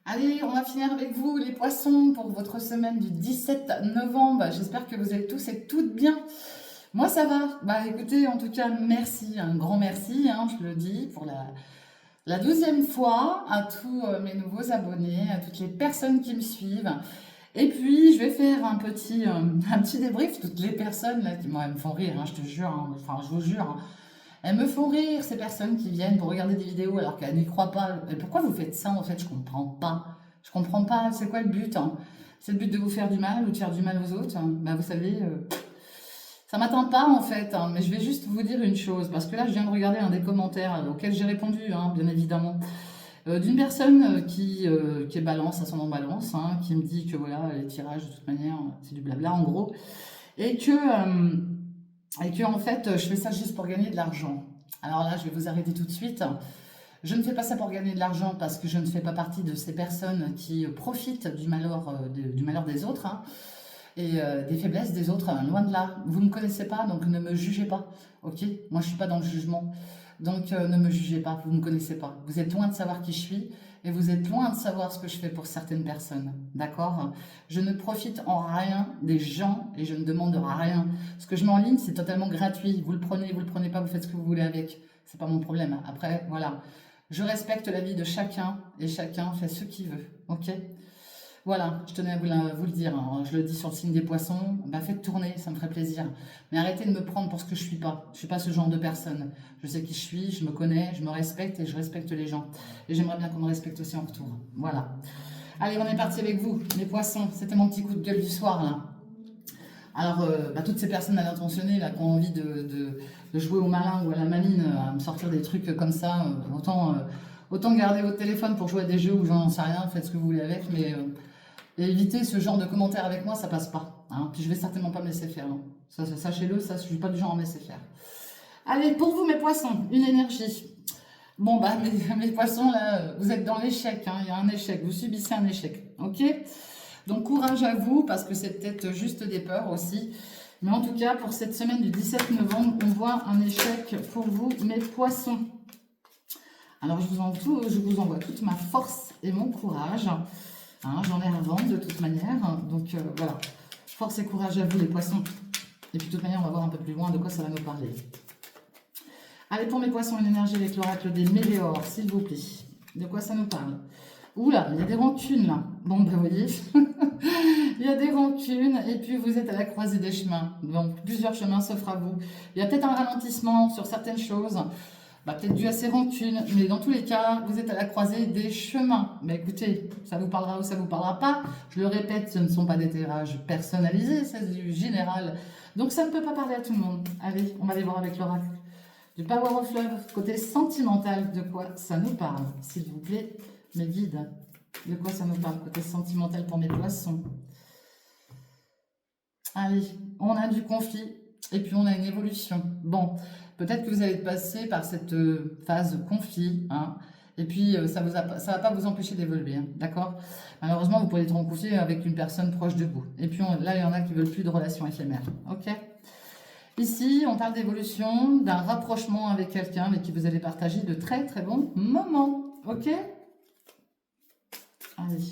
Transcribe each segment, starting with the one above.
Allez, on va finir avec vous, les poissons, pour votre semaine du 17 novembre. J'espère que vous allez tous et toutes bien. Moi, ça va. Bah, écoutez, en tout cas, merci, un grand merci, hein, je le dis, pour la 12e fois, à tous mes nouveaux abonnés, à toutes les personnes qui me suivent. Et puis, je vais faire un petit débrief. Toutes les personnes là, qui moi, elles me font rire, hein, je te jure, hein, enfin, je vous jure, hein. Elles me font rire, ces personnes qui viennent pour regarder des vidéos alors qu'elles n'y croient pas. Et pourquoi vous faites ça en fait? Je comprends pas. Je comprends pas. C'est quoi le but, hein? C'est le but de vous faire du mal ou de faire du mal aux autres, hein. Bah, vous savez, ça m'atteint pas en fait, hein. Mais je vais juste vous dire une chose. Parce que là, je viens de regarder un des commentaires auxquels j'ai répondu, hein, bien évidemment. D'une personne qui est balance, à son nom balance, hein, qui me dit que voilà, les tirages de toute manière, c'est du blabla en gros. Et que en fait, je fais ça juste pour gagner de l'argent. Alors là, je vais vous arrêter tout de suite. Je ne fais pas ça pour gagner de l'argent parce que je ne fais pas partie de ces personnes qui profitent du malheur des autres, hein, et des faiblesses des autres, hein, loin de là. Vous ne me connaissez pas, donc ne me jugez pas. Ok? Moi, je suis pas dans le jugement. Donc ne me jugez pas, vous ne me connaissez pas. Vous êtes loin de savoir qui je suis et vous êtes loin de savoir ce que je fais pour certaines personnes. D'accord? Je ne profite en rien des gens et je ne demande rien. Ce que je mets en ligne, c'est totalement gratuit. Vous le prenez pas, vous faites ce que vous voulez avec. C'est pas mon problème. Après, voilà. Je respecte la vie de chacun et chacun fait ce qu'il veut. Ok? Voilà, je tenais à vous le dire, hein. Je le dis sur le signe des poissons, bah faites tourner, ça me ferait plaisir. Mais arrêtez de me prendre pour ce que je suis pas. Je suis pas ce genre de personne. Je sais qui je suis, je me connais, je me respecte et je respecte les gens. Et j'aimerais bien qu'on me respecte aussi en retour. Voilà. Allez, on est parti avec vous, les poissons. C'était mon petit coup de gueule du soir, là. Alors, bah, toutes ces personnes mal intentionnées là, qui ont envie de jouer au malin ou à la maline, à me sortir des trucs comme ça, autant garder votre téléphone pour jouer à des jeux ou j'en sais rien, faites ce que vous voulez avec, mais et éviter ce genre de commentaires avec moi, ça passe pas, hein. Puis je vais certainement pas me laisser faire, hein. Sachez-le, ça, je suis pas du genre à me laisser faire. Allez, pour vous mes poissons, une énergie. Bon bah mes poissons là, vous êtes dans l'échec, hein. Il y a un échec, vous subissez un échec, ok? Donc courage à vous parce que c'est peut-être juste des peurs aussi. Mais en tout cas, pour cette semaine du 17 novembre, on voit un échec pour vous mes poissons. Alors je vous envoie toute ma force et mon courage. Hein, j'en ai à vendre de toute manière. Donc voilà, force et courage à vous les poissons. Et puis de toute manière, on va voir un peu plus loin de quoi ça va nous parler. Allez, pour mes poissons, une énergie avec l'oracle des météores, s'il vous plaît. De quoi ça nous parle? Oula, il y a des rancunes là. Bon, ben vous voyez, il y a des rancunes et puis vous êtes à la croisée des chemins. Donc plusieurs chemins s'offrent à vous. Il y a peut-être un ralentissement sur certaines choses. Bah, peut-être dû à ces rancunes, mais dans tous les cas, vous êtes à la croisée des chemins. Mais écoutez, ça vous parlera ou ça vous parlera pas. Je le répète, ce ne sont pas des tirages personnalisés, c'est du général. Donc ça ne peut pas parler à tout le monde. Allez, on va aller voir avec l'oracle. Du Power of Love, côté sentimental, de quoi ça nous parle, s'il vous plaît, mes guides. De quoi ça nous parle, côté sentimental pour mes poissons. Allez, on a du conflit et puis on a une évolution. Bon, peut-être que vous allez passer par cette phase de conflit, hein, et puis ça va pas vous empêcher d'évoluer, hein, d'accord? Malheureusement, vous pourrez être en conflit avec une personne proche de vous. Et puis là, il y en a qui veulent plus de relations éphémères, ok? Ici, on parle d'évolution, d'un rapprochement avec quelqu'un avec qui vous allez partager de très très bons moments, ok? Allez.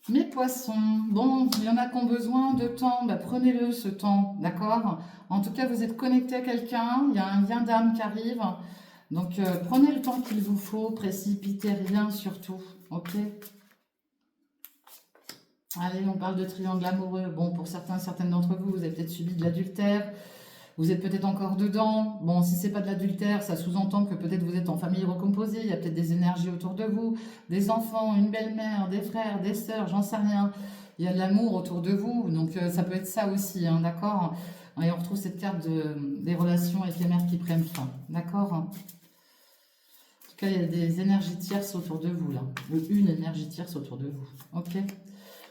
Mes poissons, bon, il y en a qui ont besoin de temps, bah, prenez-le ce temps, d'accord? En tout cas, vous êtes connecté à quelqu'un, il y a un lien d'âme qui arrive, donc prenez le temps qu'il vous faut, précipitez rien surtout, ok? Allez, on parle de triangle amoureux. Bon, pour certaines d'entre vous, vous avez peut-être subi de l'adultère. Vous êtes peut-être encore dedans. Bon, si c'est pas de l'adultère, ça sous-entend que peut-être vous êtes en famille recomposée. Il y a peut-être des énergies autour de vous, des enfants, une belle-mère, des frères, des sœurs, j'en sais rien. Il y a de l'amour autour de vous. Donc, ça peut être ça aussi, hein, d'accord? Et on retrouve cette carte des relations éphémères qui prennent fin, d'accord? En tout cas, il y a des énergies tierces autour de vous, là. Ou une énergie tierce autour de vous, ok?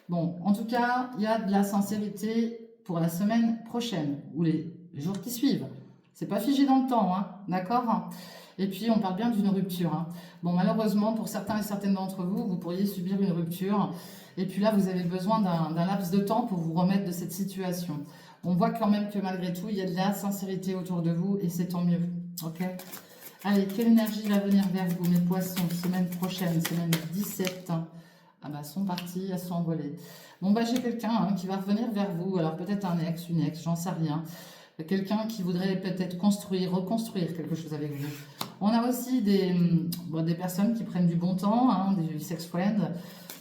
Bon, en tout cas, il y a de la sincérité pour la semaine prochaine ou les jours qui suivent. C'est pas figé dans le temps, hein, d'accord? Et puis, on parle bien d'une rupture, hein. Bon, malheureusement, pour certains et certaines d'entre vous, vous pourriez subir une rupture. Et puis là, vous avez besoin d'un laps de temps pour vous remettre de cette situation. On voit quand même que malgré tout, il y a de la sincérité autour de vous et c'est tant mieux. Ok. Allez, quelle énergie va venir vers vous, mes poissons, semaine prochaine, semaine 17. Ah bah, sont partis, elles sont envolées. Bon, bah, j'ai quelqu'un qui va revenir vers vous. Alors, peut-être un ex, une ex, j'en sais rien. Quelqu'un qui voudrait peut-être construire, reconstruire quelque chose avec vous. On a aussi des personnes qui prennent du bon temps, des sex friends.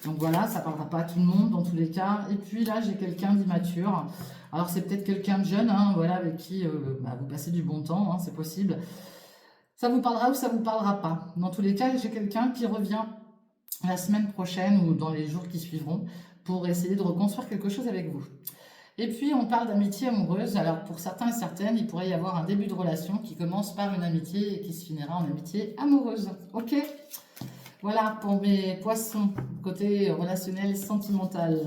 Donc voilà, ça ne parlera pas à tout le monde dans tous les cas. Et puis là, j'ai quelqu'un d'immature. Alors, c'est peut-être quelqu'un de jeune, voilà, avec qui vous passez du bon temps, c'est possible. Ça vous parlera ou ça vous parlera pas. Dans tous les cas, j'ai quelqu'un qui revient la semaine prochaine ou dans les jours qui suivront pour essayer de reconstruire quelque chose avec vous. Et puis, on parle d'amitié amoureuse. Alors, pour certains et certaines, il pourrait y avoir un début de relation qui commence par une amitié et qui se finira en amitié amoureuse. Ok? Voilà pour mes poissons, côté relationnel sentimental.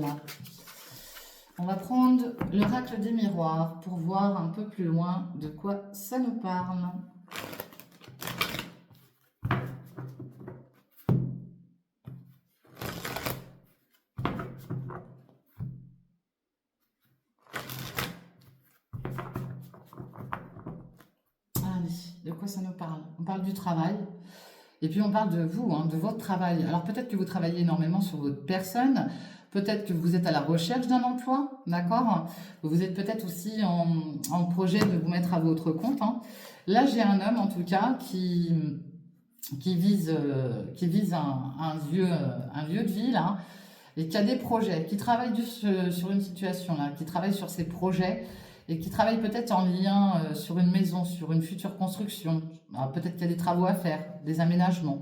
On va prendre l'oracle des miroirs pour voir un peu plus loin de quoi ça nous parle. De quoi ça nous parle? On parle du travail. Et puis on parle de vous, de votre travail. Alors peut-être que vous travaillez énormément sur votre personne. Peut-être que vous êtes à la recherche d'un emploi. D'accord? Vous êtes peut-être aussi en projet de vous mettre à votre compte. Là, j'ai un homme en tout cas qui vise un lieu de vie là, et qui a des projets, qui travaille sur une situation là, qui travaille sur ses projets et qui travaille peut-être en lien sur une maison, sur une future construction. Peut-être qu'il y a des travaux à faire, des aménagements.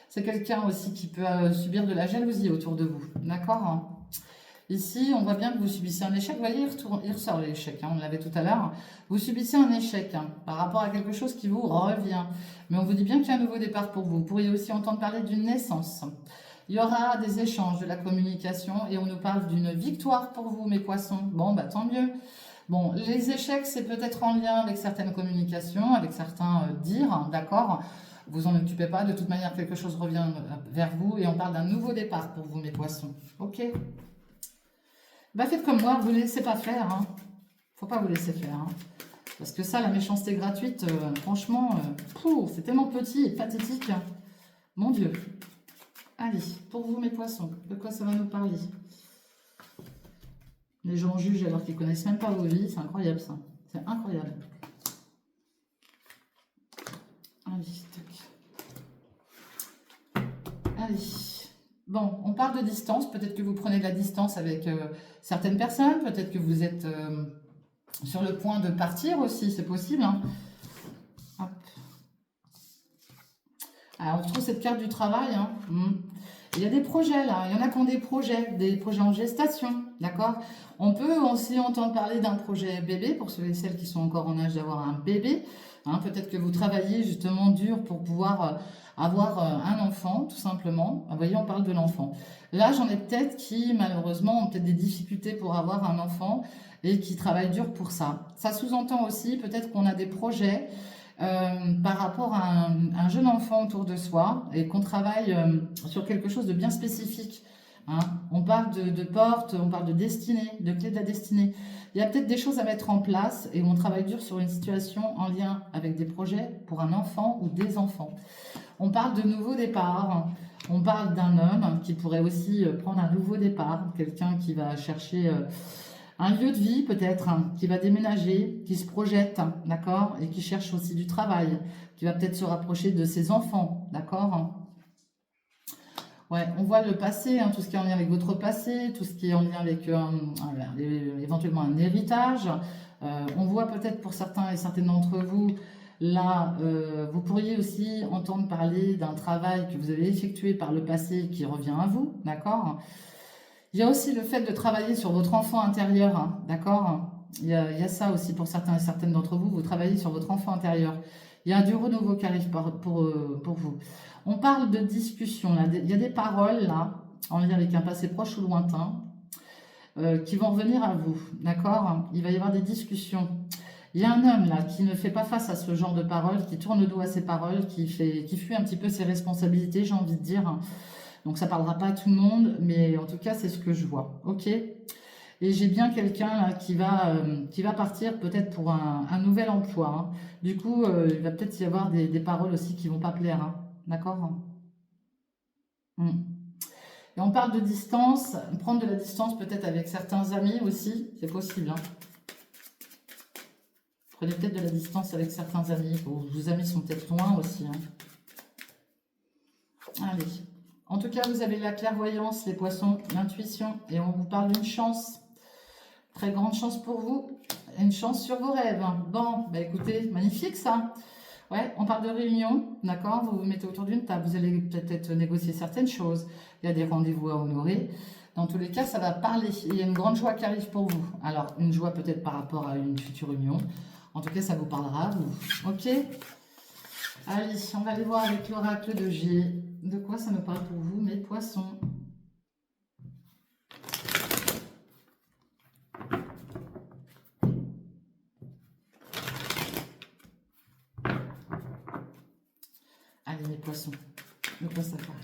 C'est quelqu'un aussi qui peut subir de la jalousie autour de vous. D'accord? Ici, on voit bien que vous subissez un échec. Vous voyez, il ressort l'échec, on l'avait tout à l'heure. Vous subissez un échec par rapport à quelque chose qui vous revient. Mais on vous dit bien qu'il y a un nouveau départ pour vous. Vous pourriez aussi entendre parler d'une naissance. Il y aura des échanges, de la communication et on nous parle d'une victoire pour vous, mes poissons. Bon, bah tant mieux. Bon, les échecs, c'est peut-être en lien avec certaines communications, avec certains dires, d'accord? Vous en occupez pas, de toute manière, quelque chose revient vers vous et on parle d'un nouveau départ pour vous, mes poissons. Ok? Bah faites comme moi, vous ne laissez pas faire. Faut pas vous laisser faire. Parce que ça, la méchanceté gratuite, franchement, c'est tellement petit et pathétique. Mon Dieu. Allez, pour vous, mes poissons, de quoi ça va nous parler? Les gens jugent alors qu'ils connaissent même pas vos vies. C'est incroyable, ça. C'est incroyable. Allez, tac. Allez. Bon, on parle de distance. Peut-être que vous prenez de la distance avec certaines personnes. Peut-être que vous êtes sur le point de partir aussi. C'est possible. Hop. Alors, on retrouve cette carte du travail. Il y a des projets là, il y en a qui ont des projets en gestation, d'accord? On peut aussi entendre parler d'un projet bébé, pour ceux et celles qui sont encore en âge d'avoir un bébé. Peut-être que vous travaillez justement dur pour pouvoir avoir un enfant, tout simplement. Vous voyez, on parle de l'enfant. Là, j'en ai peut-être qui, malheureusement, ont peut-être des difficultés pour avoir un enfant et qui travaillent dur pour ça. Ça sous-entend aussi peut-être qu'on a des projets par rapport à un jeune enfant autour de soi et qu'on travaille sur quelque chose de bien spécifique. On parle de porte, on parle de destinée, de clé de la destinée. Il y a peut-être des choses à mettre en place et on travaille dur sur une situation en lien avec des projets pour un enfant ou des enfants. On parle de nouveau départ. On parle d'un homme qui pourrait aussi prendre un nouveau départ, quelqu'un qui va chercher un lieu de vie peut-être, qui va déménager, qui se projette, d'accord, et qui cherche aussi du travail, qui va peut-être se rapprocher de ses enfants, d'accord. Ouais, on voit le passé, tout ce qui est en lien avec votre passé, tout ce qui est en lien avec éventuellement un héritage. On voit peut-être pour certains et certaines d'entre vous, là, vous pourriez aussi entendre parler d'un travail que vous avez effectué par le passé qui revient à vous, d'accord. Il y a aussi le fait de travailler sur votre enfant intérieur, d'accord? Il y a ça aussi pour certains et certaines d'entre vous, vous travaillez sur votre enfant intérieur. Il y a du renouveau qui arrive pour vous. On parle de discussion, là. Il y a des paroles, là, en lien avec un passé proche ou lointain, qui vont revenir à vous, d'accord? Il va y avoir des discussions. Il y a un homme, là, qui ne fait pas face à ce genre de paroles, qui tourne le dos à ces paroles, qui fuit un petit peu ses responsabilités, j'ai envie de dire. Donc ça ne parlera pas à tout le monde, mais en tout cas, c'est ce que je vois. Ok? Et j'ai bien quelqu'un là qui va partir peut-être pour un nouvel emploi, hein. Du coup, il va peut-être y avoir des paroles aussi qui vont pas plaire, hein. D'accord? Mm. Et on parle de distance, prendre de la distance peut-être avec certains amis aussi, c'est possible, hein. Prenez peut-être de la distance avec certains amis, vos amis sont peut-être loin aussi, hein. Allez. En tout cas, vous avez la clairvoyance, les poissons, l'intuition, et on vous parle d'une chance. Très grande chance pour vous, une chance sur vos rêves. Bon, bah écoutez, magnifique ça. Ouais, on parle de réunion, d'accord? Vous vous mettez autour d'une table, vous allez peut-être négocier certaines choses. Il y a des rendez-vous à honorer. Dans tous les cas, ça va parler. Il y a une grande joie qui arrive pour vous. Alors, une joie peut-être par rapport à une future union. En tout cas, ça vous parlera à vous. Ok? Allez, on va aller voir avec l'oracle de G. De quoi ça me parle pour vous, mes poissons? Allez, mes poissons, de quoi ça parle?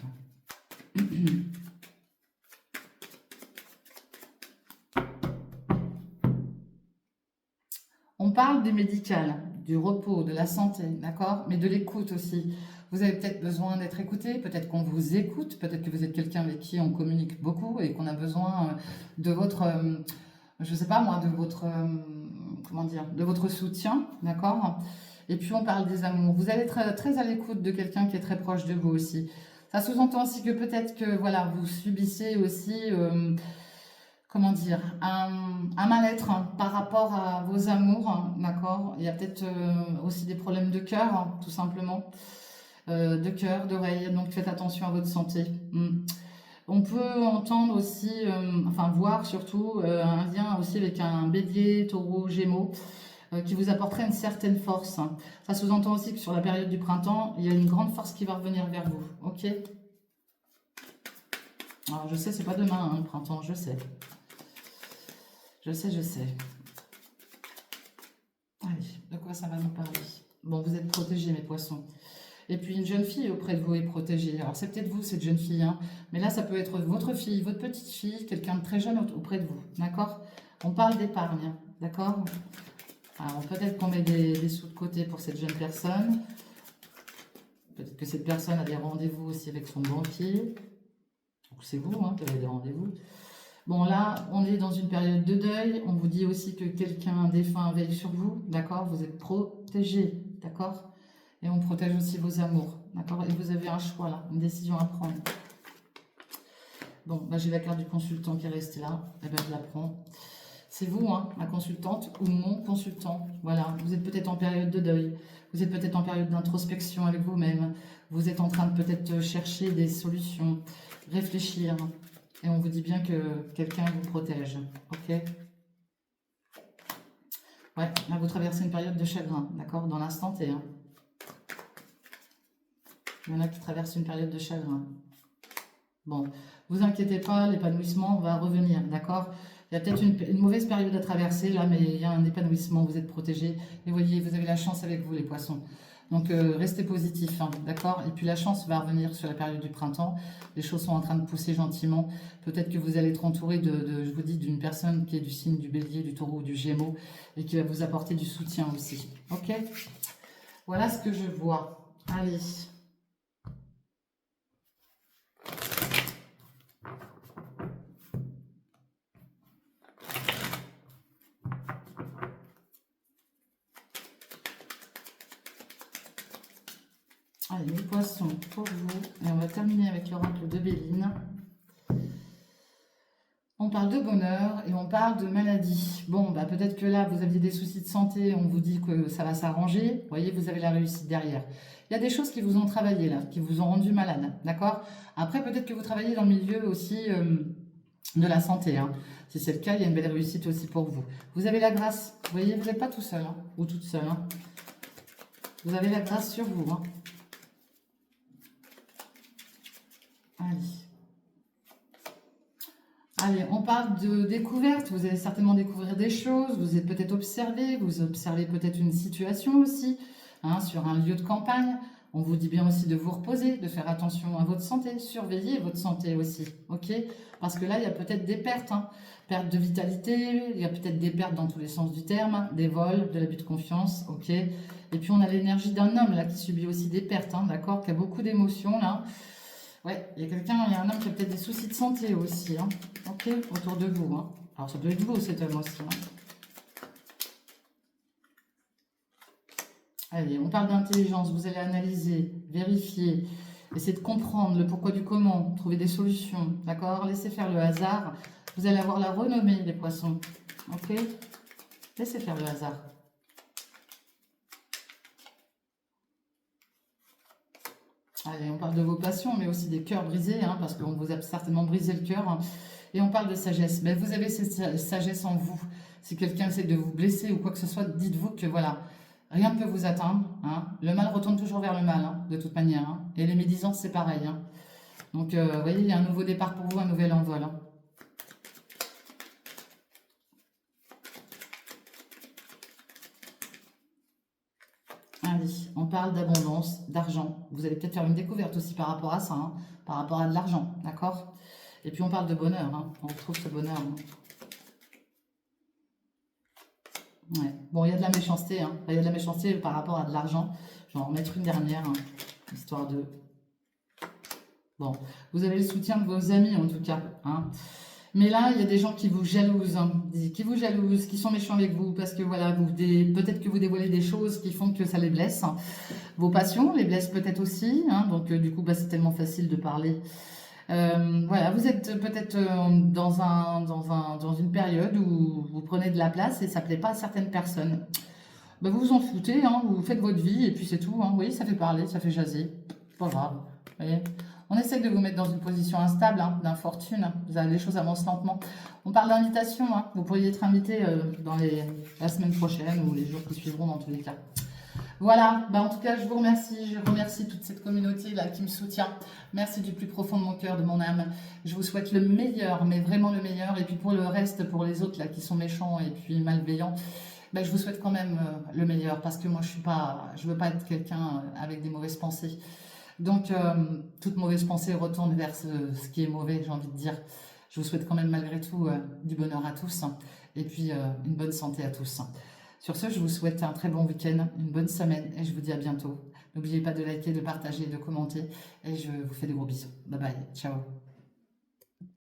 On parle du médical, du repos, de la santé, d'accord? Mais de l'écoute aussi. Vous avez peut-être besoin d'être écouté, peut-être qu'on vous écoute, peut-être que vous êtes quelqu'un avec qui on communique beaucoup et qu'on a besoin de votre, je sais pas moi, de votre, comment dire, de votre soutien, d'accord? Et puis on parle des amours. Vous allez être très à l'écoute de quelqu'un qui est très proche de vous aussi. Ça sous-entend aussi que peut-être que voilà, vous subissez aussi comment dire, un mal-être hein, par rapport à vos amours, hein, d'accord? Il y a peut-être aussi des problèmes de cœur, hein, tout simplement, de cœur, d'oreille, donc faites attention à votre santé. On peut entendre aussi, enfin voir surtout, un lien aussi avec un bélier, taureau, gémeaux, qui vous apporterait une certaine force, hein. Ça sous-entend aussi que sur la période du printemps, il y a une grande force qui va revenir vers vous, ok? Alors je sais, c'est pas demain, hein, le printemps, je sais. Je sais, je sais. Allez, de quoi ça va nous parler? Bon, vous êtes protégés, mes poissons. Et puis, une jeune fille auprès de vous est protégée. Alors, c'est peut-être vous, cette jeune fille, hein, mais là, ça peut être votre fille, votre petite fille, quelqu'un de très jeune auprès de vous, d'accord? On parle d'épargne, d'accord? Alors, peut-être qu'on met des sous de côté pour cette jeune personne. Peut-être que cette personne a des rendez-vous aussi avec son banquier. Donc, c'est vous, hein, qui avez des rendez-vous. Bon, là, on est dans une période de deuil. On vous dit aussi que quelqu'un défunt veille sur vous, d'accord? Vous êtes protégé, d'accord? Et on protège aussi vos amours, d'accord? Et vous avez un choix, là, une décision à prendre. Bon, bah, j'ai la carte du consultant qui est restée là. Eh ben, je la prends. C'est vous, hein, ma consultante ou mon consultant. Voilà, vous êtes peut-être en période de deuil. Vous êtes peut-être en période d'introspection avec vous-même. Vous êtes en train de peut-être chercher des solutions, réfléchir. Et on vous dit bien que quelqu'un vous protège, ok? Ouais, là vous traversez une période de chagrin, d'accord? Dans l'instant T, hein. Il y en a qui traversent une période de chagrin. Bon, vous inquiétez pas, l'épanouissement va revenir, d'accord? Il y a peut-être une mauvaise période à traverser là, mais il y a un épanouissement, vous êtes protégés. Et voyez, vous avez la chance avec vous, les poissons. Donc, restez positifs, hein, d'accord? Et puis, la chance va revenir sur la période du printemps. Les choses sont en train de pousser gentiment. Peut-être que vous allez être entouré je vous dis, d'une personne qui est du signe du bélier, du taureau ou du gémeaux et qui va vous apporter du soutien aussi, ok? Voilà ce que je vois. Allez. Allez, les poissons pour vous. Et on va terminer avec l'oracle de Béline. On parle de bonheur et on parle de maladie. Bon, bah peut-être que là, vous aviez des soucis de santé, on vous dit que ça va s'arranger. Vous voyez, vous avez la réussite derrière. Il y a des choses qui vous ont travaillé là, qui vous ont rendu malade, d'accord? Après, peut-être que vous travaillez dans le milieu aussi de la santé, hein. Si c'est le cas, il y a une belle réussite aussi pour vous. Vous avez la grâce. Vous voyez, vous n'êtes pas tout seul, hein, ou toute seule, hein. Vous avez la grâce sur vous, hein. Allez, on parle de découverte. Vous allez certainement découvrir des choses. Vous êtes peut-être observé. Vous observez peut-être une situation aussi, hein, sur un lieu de campagne. On vous dit bien aussi de vous reposer, de faire attention à votre santé, surveiller votre santé aussi, ok? Parce que là, il y a peut-être des pertes, hein. Perte de vitalité, il y a peut-être des pertes dans tous les sens du terme, des vols, de l'abus de confiance, ok? Et puis on a l'énergie d'un homme là qui subit aussi des pertes, hein, d'accord? Qui a beaucoup d'émotions là. Ouais, il y a quelqu'un, il y a un homme qui a peut-être des soucis de santé aussi, hein, ok? Autour de vous, hein. Alors ça peut être vous cet homme aussi, hein. Allez, on parle d'intelligence, vous allez analyser, vérifier, essayer de comprendre le pourquoi du comment, trouver des solutions, d'accord? Laissez faire le hasard, vous allez avoir la renommée, les poissons, ok? Laissez faire le hasard. Allez, on parle de vos passions, mais aussi des cœurs brisés, hein, parce qu'on vous a certainement brisé le cœur, hein. Et on parle de sagesse, mais vous avez cette sagesse en vous. Si quelqu'un essaie de vous blesser ou quoi que ce soit, dites-vous que voilà, rien ne peut vous atteindre, hein. Le mal retourne toujours vers le mal, hein, de toute manière, hein. Et les médisances, c'est pareil, hein. Donc, vous voyez, il y a un nouveau départ pour vous, un nouvel envol, hein. Allez, on parle d'abondance, d'argent. Vous allez peut-être faire une découverte aussi par rapport à ça, hein, par rapport à de l'argent, d'accord? Et puis on parle de bonheur, hein. On retrouve ce bonheur, hein. Ouais. Bon, il y a de la méchanceté, hein. Il y a de la méchanceté par rapport à de l'argent. Je vais en mettre une dernière, hein, histoire de... Bon, vous avez le soutien de vos amis en tout cas, hein. Mais là, il y a des gens qui vous jalousent, hein, qui sont méchants avec vous parce que voilà, peut-être que vous dévoilez des choses qui font que ça les blesse. Vos passions les blessent peut-être aussi, hein, donc du coup, bah, c'est tellement facile de parler. Voilà, vous êtes peut-être dans une période où vous prenez de la place et ça plaît pas à certaines personnes. Bah, vous vous en foutez, hein, vous faites votre vie et puis c'est tout, hein. Oui, ça fait parler, ça fait jaser. C'est pas grave. Vous voyez, on essaie de vous mettre dans une position instable, hein, d'infortune. Vous avez les choses avancent lentement. On parle d'invitation, hein. Vous pourriez être invité la semaine prochaine ou les jours qui suivront dans tous les cas. Voilà, bah en tout cas, je vous remercie. Je remercie toute cette communauté là qui me soutient. Merci du plus profond de mon cœur, de mon âme. Je vous souhaite le meilleur, mais vraiment le meilleur. Et puis pour le reste, pour les autres là qui sont méchants et puis malveillants, bah, je vous souhaite quand même le meilleur parce que moi je veux pas être quelqu'un avec des mauvaises pensées. Donc toute mauvaise pensée retourne vers ce qui est mauvais, j'ai envie de dire. Je vous souhaite quand même malgré tout du bonheur à tous, hein, et puis une bonne santé à tous. Sur ce, je vous souhaite un très bon week-end, une bonne semaine et je vous dis à bientôt. N'oubliez pas de liker, de partager, de commenter et je vous fais de gros bisous. Bye bye, ciao.